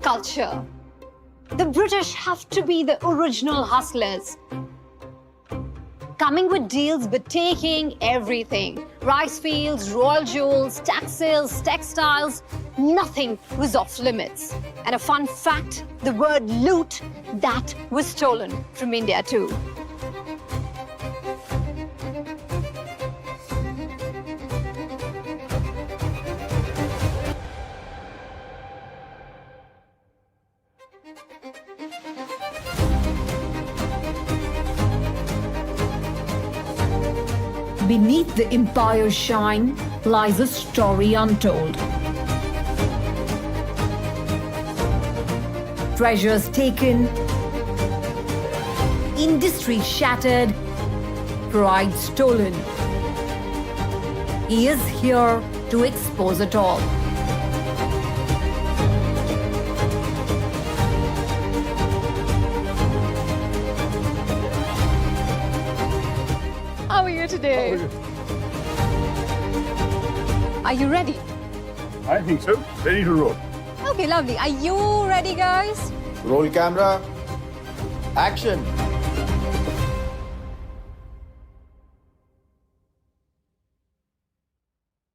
culture. The British have to be the original hustlers, coming with deals but taking everything. Rice fields, royal jewels, taxes, textiles, nothing was off limits. And a fun fact, the word loot, that was stolen from India too. Beneath the empire's shine lies a story untold. Treasures taken, industry shattered, pride stolen. He is here to expose it all. How are you today? Are you ready? I think so. Ready to roll. Okay, lovely. Are you ready, guys? Roll camera. Action.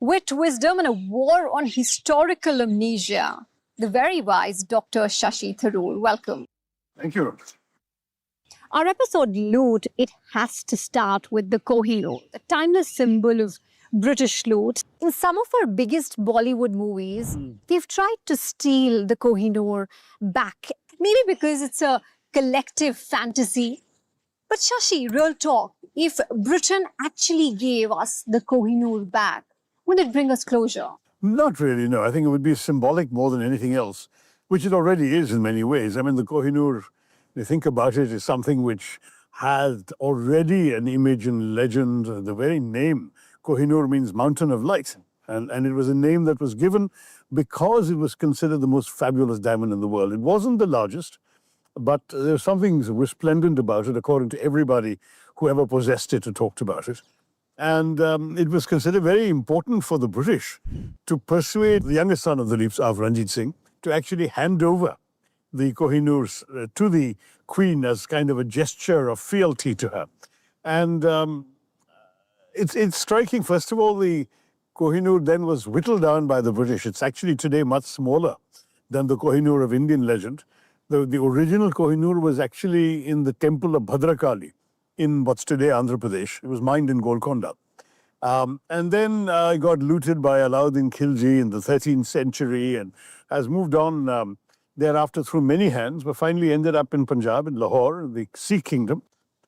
Wit, wisdom, and a war on historical amnesia. The very wise Dr. Shashi Tharoor. Welcome. Thank you. Our episode Loot, it has to start with the Kohinoor, the timeless symbol of British loot. In some of our biggest Bollywood movies, they've tried to steal the Kohinoor back. Maybe because it's a collective fantasy. But Shashi, real talk, if Britain actually gave us the Kohinoor back, would it bring us closure? Not really, no. I think it would be symbolic more than anything else, which it already is in many ways. I mean, the Kohinoor, you think about it, is something which had already an image and legend. The very name, Kohinoor, means mountain of light. And it was a name that was given because it was considered the most fabulous diamond in the world. It wasn't the largest, but there's something resplendent about it, according to everybody who ever possessed it or talked about it. And it was considered very important for the British to persuade the youngest son of the Leaps, of Ranjit Singh, to actually hand over the Kohinoors to the Queen as kind of a gesture of fealty to her. And it's striking. First of all, the Kohinoor then was whittled down by the British. It's actually today much smaller than the Kohinoor of Indian legend. The original Kohinoor was actually in the temple of Bhadrakali in what's today Andhra Pradesh. It was mined in Golconda. And then it got looted by Alauddin Khilji in the 13th century and has moved on thereafter through many hands, but finally ended up in Punjab, in Lahore, the Sikh kingdom,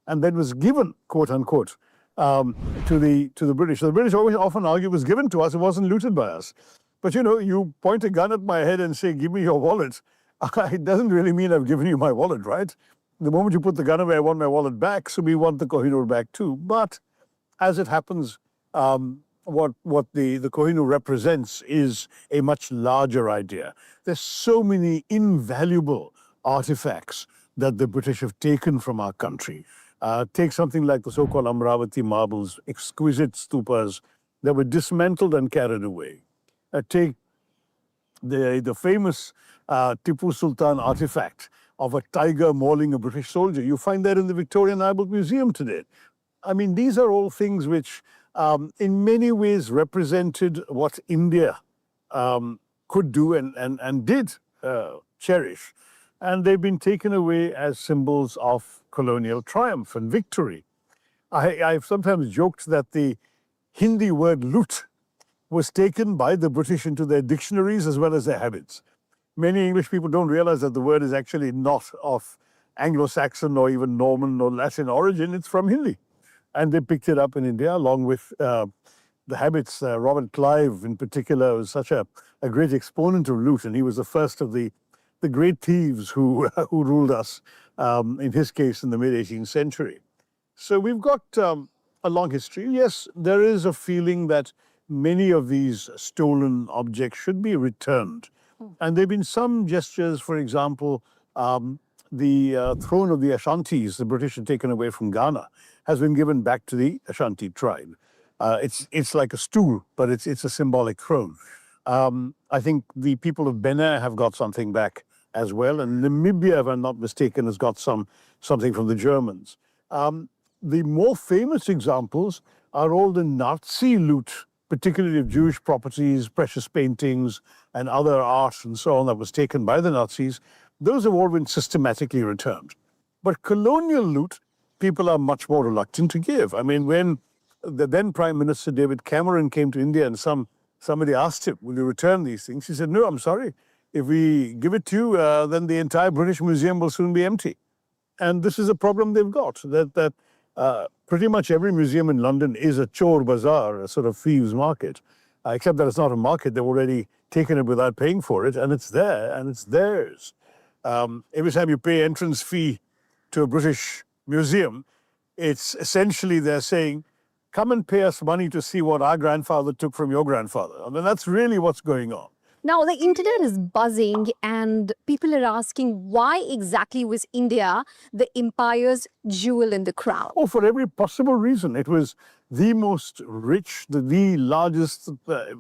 and then was given, quote unquote, to the British. So the British always often argue it was given to us, it wasn't looted by us. But you know, you point a gun at my head and say, give me your wallet. It doesn't really mean I've given you my wallet, right? The moment you put the gun away, I want my wallet back, so we want the Kohinoor back too. But as it happens, what the Kohinoor represents is a much larger idea. There's so many invaluable artifacts that the British have taken from our country. Take something like the so-called Amravati marbles, exquisite stupas that were dismantled and carried away. Take the famous Tipu Sultan artifact of a tiger mauling a British soldier. You find that in the Victoria and Albert Museum today. I mean, these are all things which in many ways represented what India could do and did cherish. And they've been taken away as symbols of colonial triumph and victory. I've sometimes joked that the Hindi word loot was taken by the British into their dictionaries as well as their habits. Many English people don't realize that the word is actually not of Anglo-Saxon or even Norman or Latin origin. It's from Hindi. And they picked it up in India along with the habits. Robert Clive, in particular, was such a great exponent of loot, and he was the first of the great thieves who ruled us, in his case, in the mid-18th century. So we've got a long history. Yes, there is a feeling that many of these stolen objects should be returned. And there have been some gestures, for example, the throne of the Ashantis, the British had taken away from Ghana, has been given back to the Ashanti tribe. It's like a stool, but it's a symbolic throne. I think the people of Benin have got something back as well. And Namibia, if I'm not mistaken, has got something from the Germans. The more famous examples are all the Nazi loot, particularly of Jewish properties, precious paintings, and other art and so on that was taken by the Nazis. Those have all been systematically returned. But colonial loot, people are much more reluctant to give. I mean, when the then Prime Minister David Cameron came to India and somebody asked him, will you return these things? He said, no, I'm sorry. If we give it to you, then the entire British Museum will soon be empty. And this is a problem they've got, that pretty much every museum in London is a chor bazaar, a sort of thieves market, except that it's not a market. They've already taken it without paying for it, and it's there, and it's theirs. Every time you pay entrance fee to a British museum, it's essentially they're saying, come and pay us money to see what our grandfather took from your grandfather. I mean, that's really what's going on. Now, the internet is buzzing and people are asking, why exactly was India the empire's jewel in the crown? Oh, for every possible reason. It was the most rich, the largest,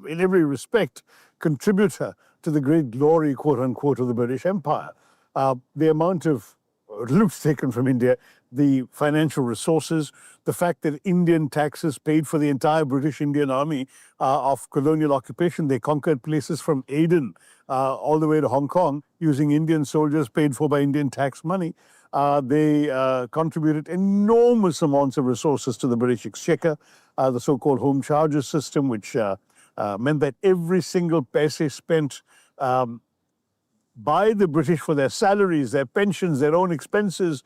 in every respect, contributor to the great glory, quote unquote, of the British Empire. The amount of loot taken from India, the financial resources, the fact that Indian taxes paid for the entire British Indian army of colonial occupation. They conquered places from Aden all the way to Hong Kong using Indian soldiers paid for by Indian tax money. They contributed enormous amounts of resources to the British Exchequer, the so-called home charges system, which meant that every single paise spent by the British for their salaries, their pensions, their own expenses,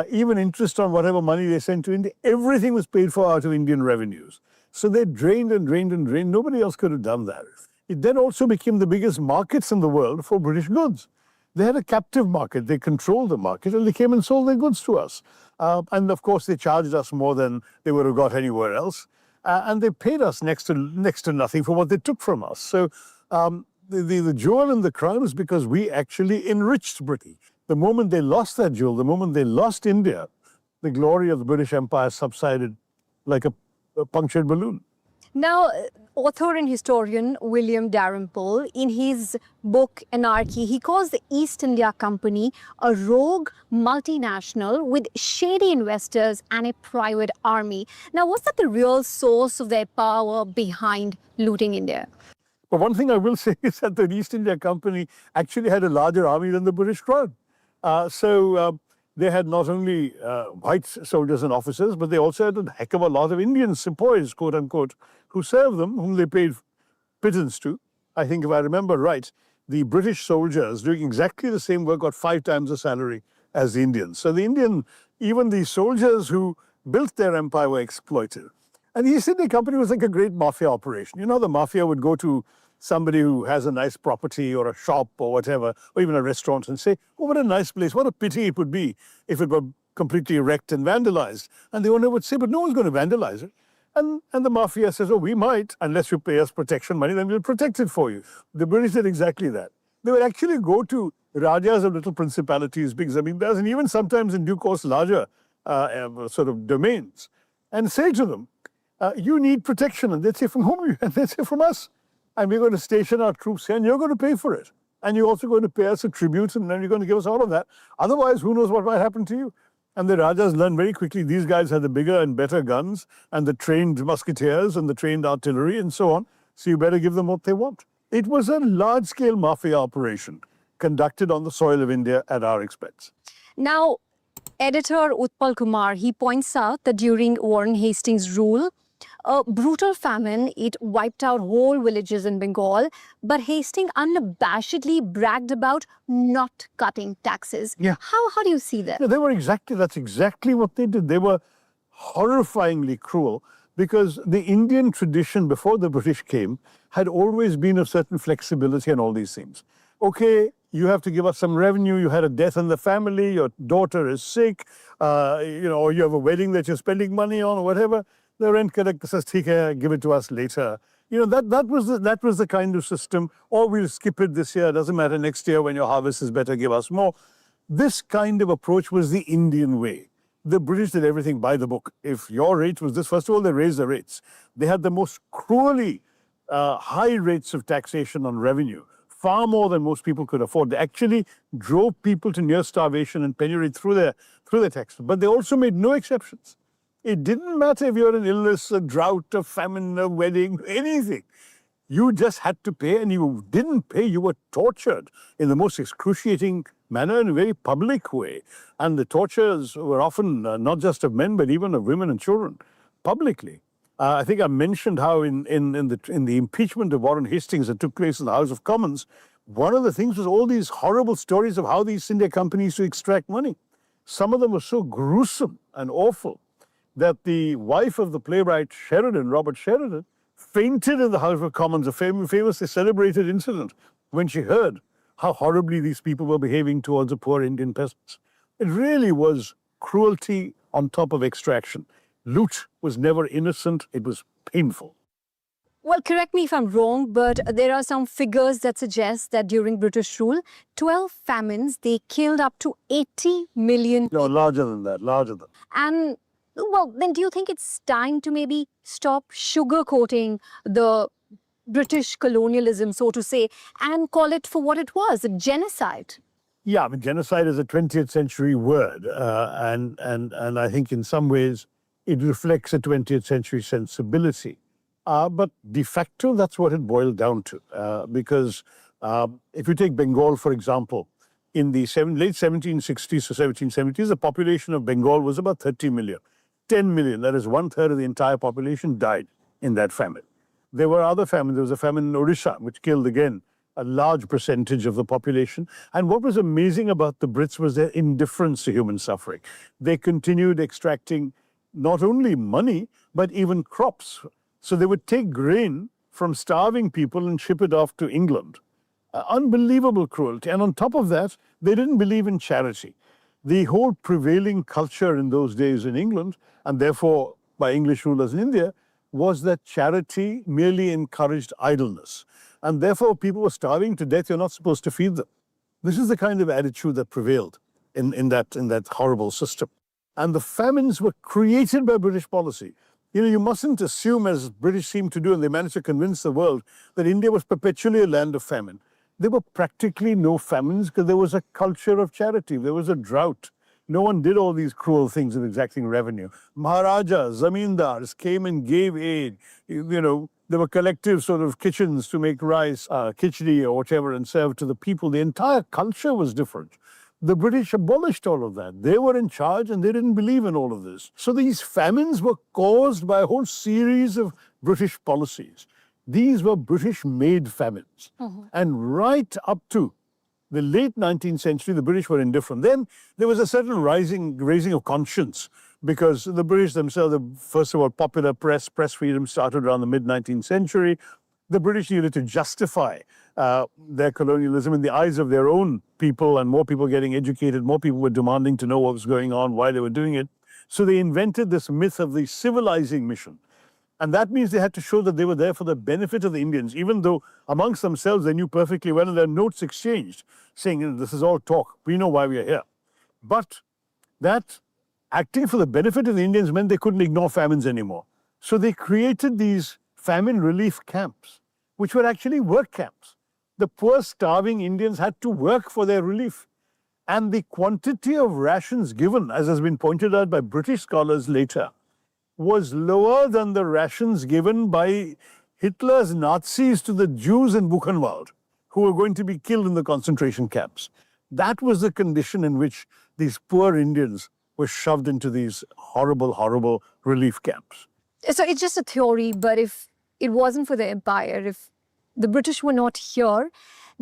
even interest on whatever money they sent to India, everything was paid for out of Indian revenues. So they drained and drained and drained. Nobody else could have done that. It then also became the biggest markets in the world for British goods. They had a captive market. They controlled the market, and they came and sold their goods to us. And of course, they charged us more than they would have got anywhere else. And they paid us next to nothing for what they took from us. So the jewel in the crown is because we actually enriched Britain. The moment they lost that jewel, the moment they lost India, the glory of the British Empire subsided like a punctured balloon. Now, author and historian William Dalrymple, in his book Anarchy, he calls the East India Company a rogue multinational with shady investors and a private army. Now, was that the real source of their power behind looting India? But one thing I will say is that the East India Company actually had a larger army than the British Crown. They had not only white soldiers and officers, but they also had a heck of a lot of Indian sepoys, quote unquote, who served them, whom they paid pittance to. I think if I remember right, the British soldiers doing exactly the same work got 5 times the salary as the Indians. So even the soldiers who built their empire were exploited. And the East India Company was like a great mafia operation. You know, the mafia would go to somebody who has a nice property or a shop or whatever, or even a restaurant, and say, oh, what a nice place. What a pity it would be if it were completely wrecked and vandalized. And the owner would say, but no one's going to vandalize it. And the mafia says, oh, we might, unless you pay us protection money, then we'll protect it for you. The British did exactly that. They would actually go to rajas of little principalities, big zamindars, and even sometimes in due course larger sort of domains, and say to them, you need protection. And they'd say, from whom? And they'd say, from us. And we're going to station our troops here, and you're going to pay for it. And you're also going to pay us a tribute, and then you're going to give us all of that. Otherwise, who knows what might happen to you? And the Rajas learned very quickly, these guys had the bigger and better guns, and the trained musketeers, and the trained artillery, and so on. So you better give them what they want. It was a large-scale mafia operation conducted on the soil of India at our expense. Now, editor Utpal Kumar, he points out that during Warren Hastings' rule, a brutal famine, it wiped out whole villages in Bengal, but Hastings unabashedly bragged about not cutting taxes. Yeah. How do you see that? Yeah, that's exactly what they did. They were horrifyingly cruel because the Indian tradition before the British came had always been of certain flexibility and all these things. Okay, you have to give us some revenue, you had a death in the family, your daughter is sick, or you have a wedding that you're spending money on or whatever. The rent collector says, "Theek hai, give it to us later." That was the kind of system. Or we'll skip it this year. It doesn't matter. Next year, when your harvest is better, give us more. This kind of approach was the Indian way. The British did everything by the book. If your rate was this, first of all, they raised the rates. They had the most cruelly high rates of taxation on revenue, far more than most people could afford. They actually drove people to near starvation and penury through their textbooks. But they also made no exceptions. It didn't matter if you had an illness, a drought, a famine, a wedding, anything. You just had to pay, and you didn't pay, you were tortured in the most excruciating manner, in a very public way. And the tortures were often not just of men, but even of women and children, publicly. I think I mentioned how in the impeachment of Warren Hastings that took place in the House of Commons, one of the things was all these horrible stories of how the East India Company used to extract money. Some of them were so gruesome and awful that the wife of the playwright Sheridan, Robert Sheridan, fainted in the House of Commons, a famously celebrated incident, when she heard how horribly these people were behaving towards the poor Indian peasants. It really was cruelty on top of extraction. Loot was never innocent, it was painful. Well, correct me if I'm wrong, but there are some figures that suggest that during British rule, 12 famines, they killed up to 80 million. No, larger than that, larger than. And, well, then do you think it's time to maybe stop sugarcoating the British colonialism, so to say, and call it for what it was, a genocide? Yeah, I mean, genocide is a 20th century word, and I think in some ways it reflects a 20th century sensibility. But de facto, that's what it boiled down to. Because if you take Bengal, for example, in the late 1760s to 1770s, the population of Bengal was about 30 million. 10 million, that is 1/3 of the entire population, died in that famine. There were other famines. There was a famine in Odisha, which killed again a large percentage of the population. And what was amazing about the Brits was their indifference to human suffering. They continued extracting not only money, but even crops. So they would take grain from starving people and ship it off to England. Unbelievable cruelty. And on top of that, they didn't believe in charity. The whole prevailing culture in those days in England, and therefore by English rulers in India, was that charity merely encouraged idleness. And therefore people were starving to death, you're not supposed to feed them. This is the kind of attitude that prevailed in that horrible system. And the famines were created by British policy. You know, you mustn't assume, as British seem to do, and they managed to convince the world, that India was perpetually a land of famine. There were practically no famines because there was a culture of charity. There was a drought. No one did all these cruel things of exacting revenue. Maharajas, zamindars came and gave aid. You know, there were collective sort of kitchens to make rice, khichdi or whatever, and serve to the people. The entire culture was different. The British abolished all of that. They were in charge and they didn't believe in all of this. So these famines were caused by a whole series of British policies. These were British-made famines. And right up to the late 19th century, the British were indifferent. Then there was a certain raising of conscience because the British themselves, first of all, popular press freedom started around the mid-19th century. The British needed to justify their colonialism in the eyes of their own people, and more people getting educated, more people were demanding to know what was going on, why they were doing it. So they invented this myth of the civilizing mission. And that means they had to show that they were there for the benefit of the Indians, even though amongst themselves they knew perfectly well, and their notes exchanged, saying, this is all talk, we know why we are here. But that acting for the benefit of the Indians meant they couldn't ignore famines anymore. So they created these famine relief camps, which were actually work camps. The poor starving Indians had to work for their relief. And the quantity of rations given, as has been pointed out by British scholars later, was lower than the rations given by Hitler's Nazis to the Jews in Buchenwald, who were going to be killed in the concentration camps. That was the condition in which these poor Indians were shoved into these horrible, horrible relief camps. So it's just a theory, but if it wasn't for the empire, if the British were not here,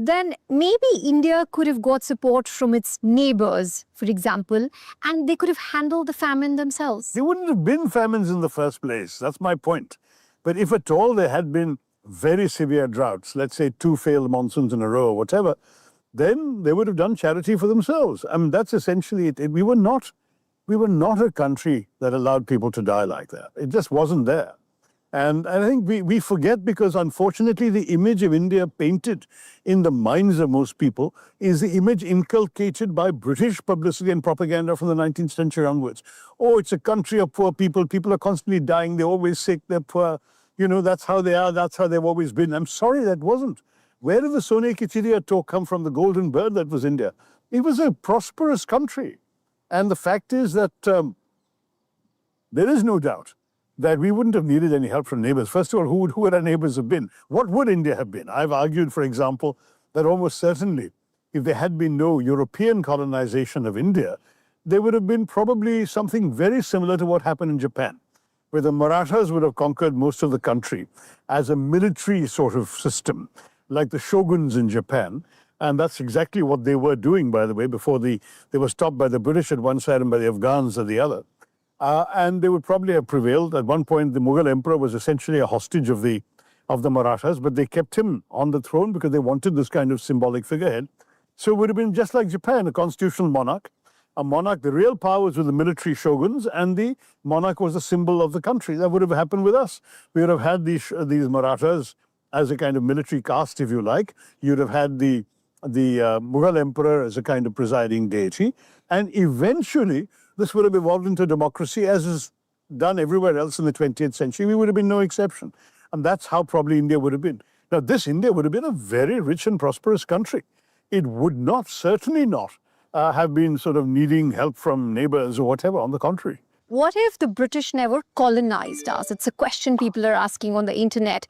then maybe India could have got support from its neighbors, for example, and they could have handled the famine themselves. There wouldn't have been famines in the first place. That's my point. But if at all there had been very severe droughts, let's say 2 failed monsoons in a row or whatever, then they would have done charity for themselves. I mean, that's essentially it. We were not a country that allowed people to die like that. It just wasn't there. And I think we forget because, unfortunately, the image of India painted in the minds of most people is the image inculcated by British publicity and propaganda from the 19th century onwards. Oh, it's a country of poor people. People are constantly dying. They're always sick. They're poor. You know, that's how they are. That's how they've always been. I'm sorry, that wasn't. Where did the Sone Ki Chiriya talk come from, the golden bird that was India? It was a prosperous country. And the fact is that there is no doubt that we wouldn't have needed any help from neighbors. First of all, who would our neighbors have been? What would India have been? I've argued, for example, that almost certainly, if there had been no European colonization of India, there would have been probably something very similar to what happened in Japan, where the Marathas would have conquered most of the country as a military sort of system, like the shoguns in Japan. And that's exactly what they were doing, by the way, before they were stopped by the British at one side and by the Afghans at the other. And they would probably have prevailed. At one point, the Mughal emperor was essentially a hostage of the Marathas, but they kept him on the throne because they wanted this kind of symbolic figurehead. So it would have been just like Japan, a constitutional monarch. A monarch, the real power was with the military shoguns, and the monarch was the symbol of the country. That would have happened with us. We would have had these Marathas as a kind of military caste, if you like. You'd have had the Mughal emperor as a kind of presiding deity. And eventually, this would have evolved into democracy, as is done everywhere else in the 20th century. We would have been no exception. And that's how probably India would have been. Now, this India would have been a very rich and prosperous country. It would not, certainly not, have been sort of needing help from neighbors or whatever. On the contrary. What if the British never colonized us? It's a question people are asking on the internet.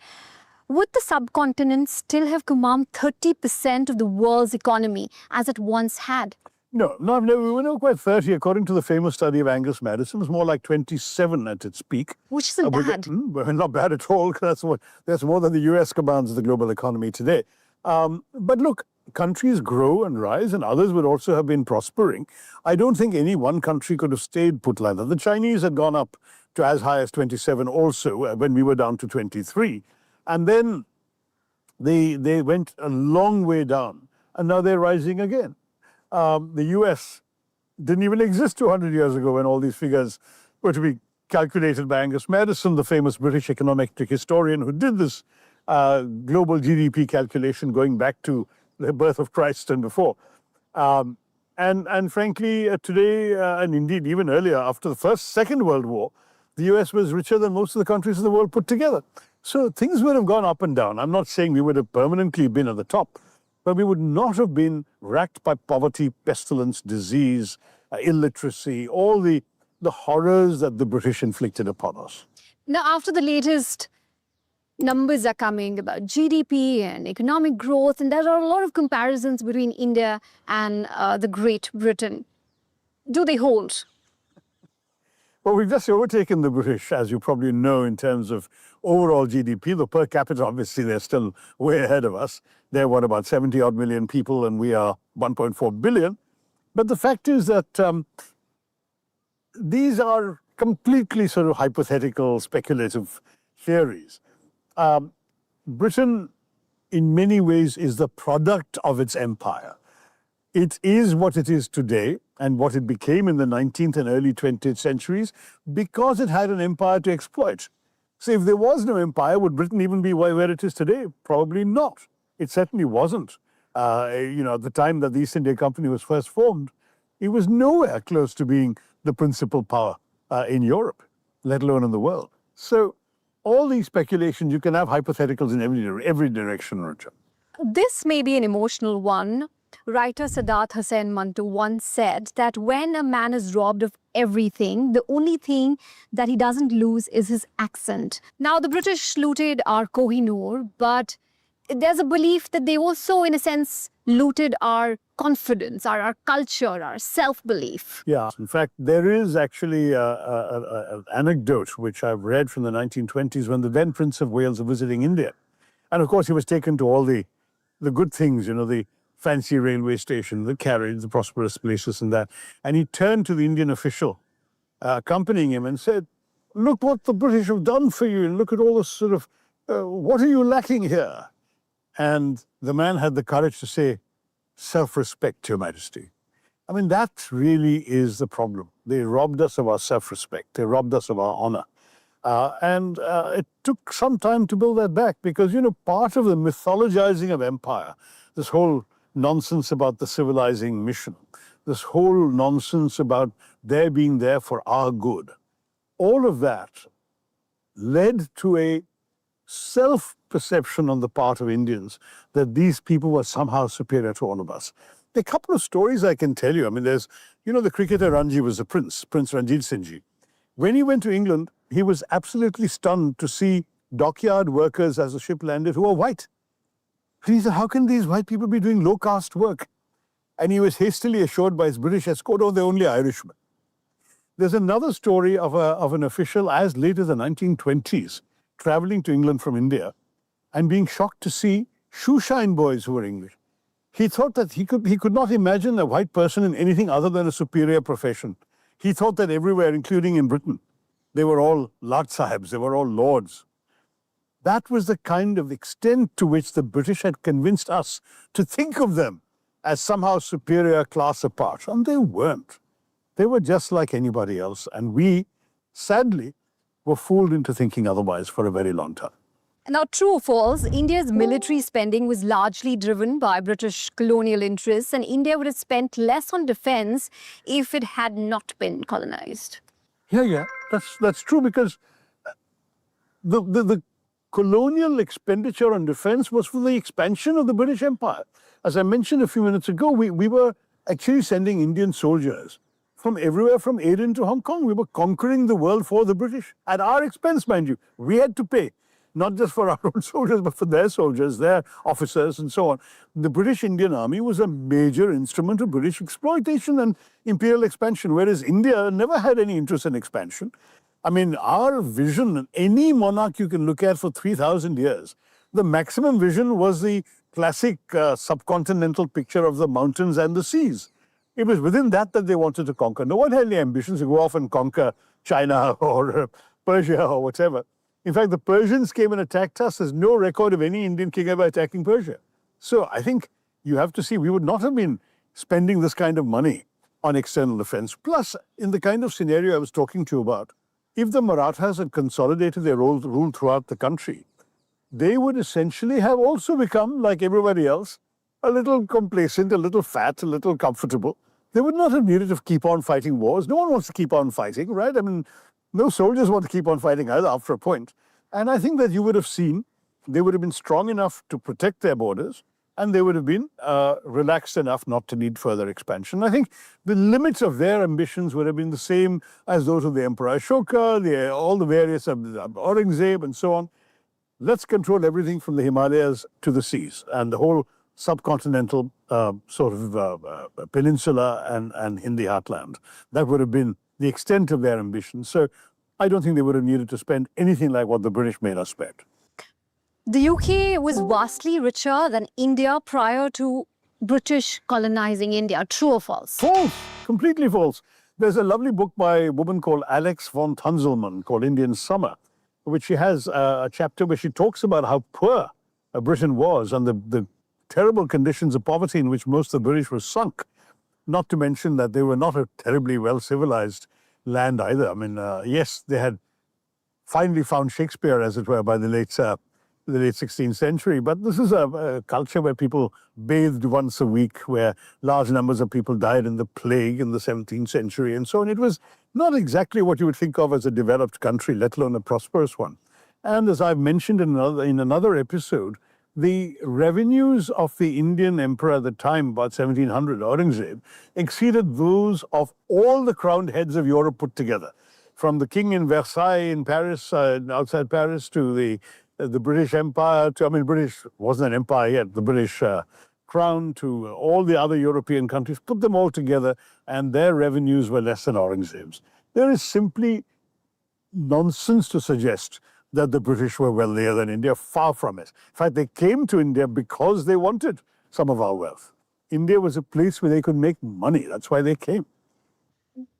Would the subcontinent still have commanded 30% of the world's economy as it once had? No, we were never quite 30. According to the famous study of Angus Madison, it was more like 27 at its peak. Which isn't bad. Not bad at all. That's more than the US commands the global economy today. But look, countries grow and rise, and others would also have been prospering. I don't think any one country could have stayed put like that. The Chinese had gone up to as high as 27 also when we were down to 23. And then they went a long way down, and now they're rising again. The US didn't even exist 200 years ago when all these figures were to be calculated by Angus Madison, the famous British economic historian who did this global GDP calculation going back to the birth of Christ and before. And frankly, today, and indeed even earlier, after the Second World War, the US was richer than most of the countries in the world put together. So things would have gone up and down. I'm not saying we would have permanently been at the top, but we would not have been racked by poverty, pestilence, disease, illiteracy, all the horrors that the British inflicted upon us. Now, after the latest numbers are coming about GDP and economic growth, and there are a lot of comparisons between India and the Great Britain. Do they hold? Well, we've just overtaken the British, as you probably know, in terms of overall GDP. The per capita, obviously, they're still way ahead of us. They're, about 70-odd million people, and we are 1.4 billion. But the fact is that these are completely sort of hypothetical, speculative theories. Britain, in many ways, is the product of its empire. It is what it is today and what it became in the 19th and early 20th centuries because it had an empire to exploit. So if there was no empire, would Britain even be where it is today? Probably not. It certainly wasn't. At the time that the East India Company was first formed, it was nowhere close to being the principal power in Europe, let alone in the world. So all these speculations, you can have hypotheticals in every direction, Roger. This may be an emotional one. Writer Sadat Hussain Manto once said that when a man is robbed of everything, the only thing that he doesn't lose is his accent. Now, the British looted our Kohinoor, but there's a belief that they also, in a sense, looted our confidence, our culture, our self-belief. Yeah, in fact, there is actually an anecdote which I've read from the 1920s when the then Prince of Wales was visiting India. And of course, he was taken to all the good things, the fancy railway station, the carriage, the prosperous places and that. And he turned to the Indian official accompanying him and said, "Look what the British have done for you, and look at all this sort of, what are you lacking here?" And the man had the courage to say, "Self-respect, Your Majesty." I mean, that really is the problem. They robbed us of our self-respect. They robbed us of our honor. And it took some time to build that back because, part of the mythologizing of empire, this whole nonsense about the civilizing mission, this whole nonsense about their being there for our good, all of that led to a self-perception on the part of Indians that these people were somehow superior to all of us. There are a couple of stories I can tell you. I mean, there's, the cricketer Ranji was a prince, Prince Ranjit Singh Ji. When he went to England, he was absolutely stunned to see dockyard workers as the ship landed who were white. He said, how can these white people be doing low-caste work? And he was hastily assured by his British escort, oh, they're only Irishmen. There's another story of an official as late as the 1920s traveling to England from India and being shocked to see shoeshine boys who were English. He thought that he could not imagine a white person in anything other than a superior profession. He thought that everywhere, including in Britain, they were all Lord Sahibs, they were all lords. That was the kind of extent to which the British had convinced us to think of them as somehow superior class apart. And they weren't. They were just like anybody else. And we, sadly, were fooled into thinking otherwise for a very long time. Now, true or false, India's military spending was largely driven by British colonial interests, and India would have spent less on defense if it had not been colonized. Yeah, that's true, because the colonial expenditure on defense was for the expansion of the British Empire. As I mentioned a few minutes ago, we were actually sending Indian soldiers from everywhere from Aden to Hong Kong. We were conquering the world for the British at our expense, mind you. We had to pay, not just for our own soldiers, but for their soldiers, their officers, and so on. The British Indian Army was a major instrument of British exploitation and imperial expansion, whereas India never had any interest in expansion. I mean, our vision, any monarch you can look at for 3,000 years, the maximum vision was the classic subcontinental picture of the mountains and the seas. It was within that they wanted to conquer. No one had any ambitions to go off and conquer China or Persia or whatever. In fact, the Persians came and attacked us. There's no record of any Indian king ever attacking Persia. So I think you have to see, we would not have been spending this kind of money on external defense. Plus, in the kind of scenario I was talking to you about, if the Marathas had consolidated their rule throughout the country, they would essentially have also become, like everybody else, a little complacent, a little fat, a little comfortable. They would not have needed to keep on fighting wars. No one wants to keep on fighting, right? I mean, no soldiers want to keep on fighting either after a point. And I think that you would have seen they would have been strong enough to protect their borders, and they would have been relaxed enough not to need further expansion. I think the limits of their ambitions would have been the same as those of the Emperor Ashoka, all the various Aurangzeb and so on. Let's control everything from the Himalayas to the seas and the whole subcontinental peninsula and Hindi heartland. That would have been the extent of their ambition. So I don't think they would have needed to spend anything like what the British made us spend. The UK was vastly richer than India prior to British colonizing India. True or false? False. Completely false. There's a lovely book by a woman called Alex von Tunzelmann called Indian Summer, which she has a chapter where she talks about how poor Britain was and the terrible conditions of poverty in which most of the British were sunk. Not to mention that they were not a terribly well-civilized land either. I mean, yes, they had finally found Shakespeare, as it were, by the late 16th century. But this is a culture where people bathed once a week, where large numbers of people died in the plague in the 17th century and so on. It was not exactly what you would think of as a developed country, let alone a prosperous one. And as I've mentioned in another episode, the revenues of the Indian emperor at the time, about 1700, Aurangzeb, exceeded those of all the crowned heads of Europe put together. From the king in Versailles in Paris, outside Paris, to the British Empire, British wasn't an empire yet, the British crown, to all the other European countries, put them all together, and their revenues were less than Aurangzeb's. There is simply nonsense to suggest that the British were wealthier than India, far from it. In fact, they came to India because they wanted some of our wealth. India was a place where they could make money. That's why they came.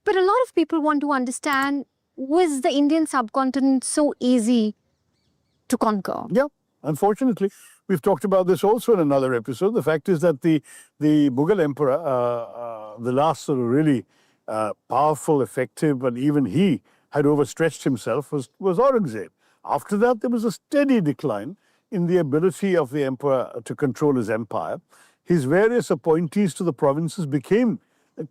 But a lot of people want to understand, was the Indian subcontinent so easy to conquer? Yeah, unfortunately. We've talked about this also in another episode. The fact is that the Mughal emperor, the last sort of really powerful, effective, and even he had overstretched himself, was Aurangzeb. After that, there was a steady decline in the ability of the emperor to control his empire. His various appointees to the provinces became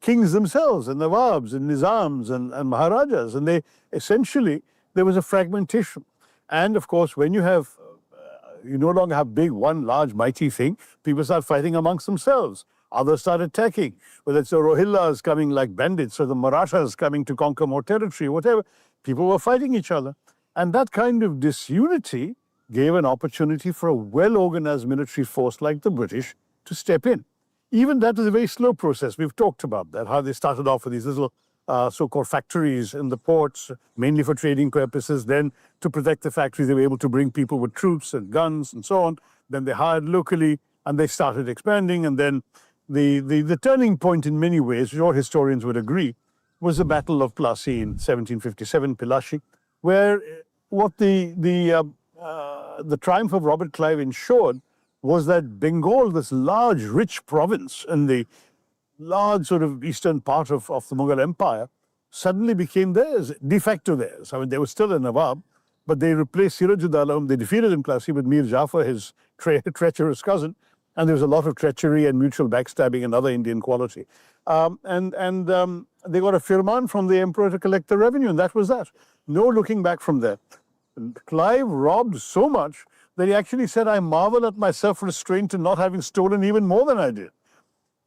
kings themselves, and Nawabs, and Nizams, and Maharajas. And there was a fragmentation. And of course, when you have You no longer have one large mighty thing. People start fighting amongst themselves. Others start attacking, whether it's the Rohillas coming like bandits or the Marathas coming to conquer more territory, whatever. People were fighting each other. And that kind of disunity gave an opportunity for a well-organized military force like the British to step in. Even that was a very slow process. We've talked about that, how they started off with these little so-called factories in the ports, mainly for trading purposes. Then to protect the factories, they were able to bring people with troops and guns and so on. Then they hired locally and they started expanding. And then the turning point in many ways, which all historians would agree, was the Battle of Plassey in 1757, Pilashi, where what the triumph of Robert Clive ensured was that Bengal, this large, rich province in the large sort of eastern part of the Mughal Empire, suddenly became theirs, de facto theirs. I mean, they were still a Nawab, but they replaced Siraj-ud-Dawla, whom they defeated in Plassey, with Mir Jafar, his treacherous cousin, and there was a lot of treachery and mutual backstabbing and other Indian quality. They got a firman from the emperor to collect the revenue, and that was that. No looking back from there. Clive robbed so much that he actually said, I marvel at my self-restraint in not having stolen even more than I did.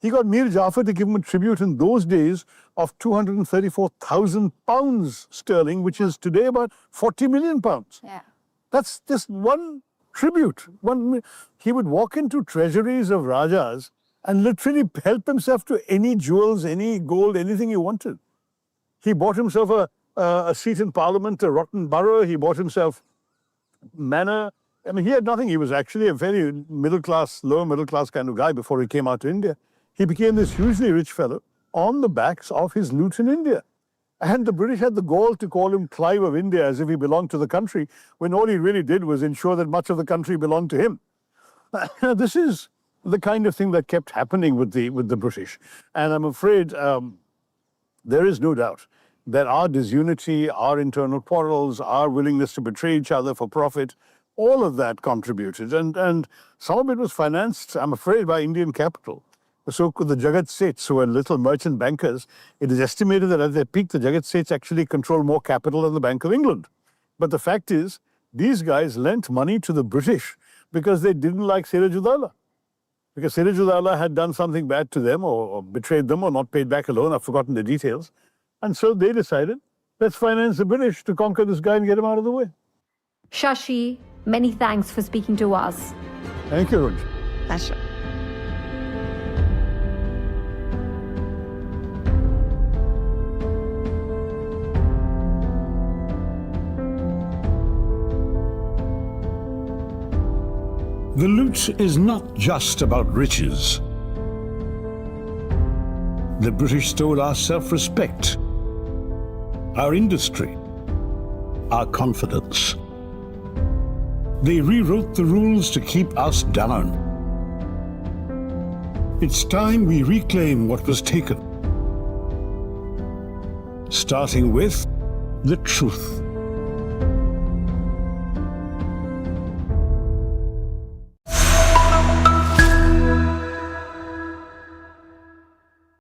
He got Mir Jafar to give him a tribute in those days of 234,000 pounds sterling, which is today about 40 million pounds. Yeah. That's just one tribute. He would walk into treasuries of Rajas and literally help himself to any jewels, any gold, anything he wanted. He bought himself a seat in Parliament, a rotten borough. He bought himself manor. I mean, he had nothing. He was actually a very middle-class, lower middle-class kind of guy before he came out to India. He became this hugely rich fellow on the backs of his loot in India. And the British had the gall to call him Clive of India as if he belonged to the country, when all he really did was ensure that much of the country belonged to him. This is the kind of thing that kept happening with the British. And I'm afraid there is no doubt that our disunity, our internal quarrels, our willingness to betray each other for profit, all of that contributed. And some of it was financed, I'm afraid, by Indian capital. So the Jagat Seths, who were little merchant bankers, it is estimated that at their peak, the Jagat Seths actually controlled more capital than the Bank of England. But the fact is, these guys lent money to the British because they didn't like Siraj-ud-Dawla. Because Siraj-ud-Dawla had done something bad to them or betrayed them or not paid back a loan. I've forgotten the details. And so they decided, let's finance the British to conquer this guy and get him out of the way. Shashi, many thanks for speaking to us. Thank you, Runj. Pleasure. The loot is not just about riches. The British stole our self-respect, our industry, our confidence. They rewrote the rules to keep us down. It's time we reclaim what was taken, starting with the truth.